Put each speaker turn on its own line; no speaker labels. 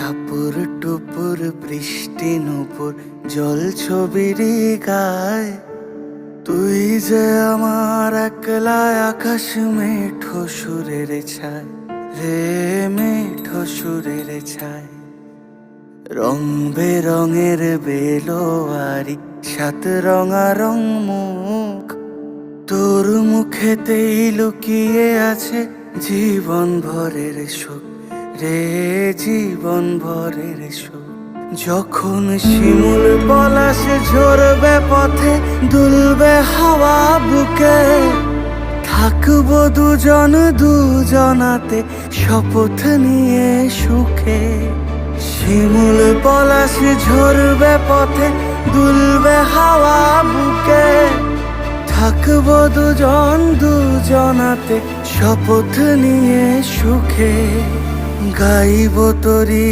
টাপুর টুপুর বৃষ্টি নুপুর জল ছবিরি গায়, তুই যে আমার একলা আকাশ মেঠো সুরের ছায় রে, মেঠো সুরের ছায়। রং বেরঙের বেলোয়ারি সাত রঙারং মুখ, তোর মুখেতেই লুকিয়ে আছে জীবন ভরের সুখ রে, জীবন ভরের সুখ। যখন শিমুল পলাশ ঝরবে পথে, দুলবে হাওয়া বুকে, থাকবো দুজন দুজনাতে শপথ নিয়ে সুখে। শিমুল পলাশ ঝরবে পথে, দুলবে হাওয়া বুকে, থাকবো দুজন দুজনাতে শপথ নিয়ে সুখে। গাইব তোরি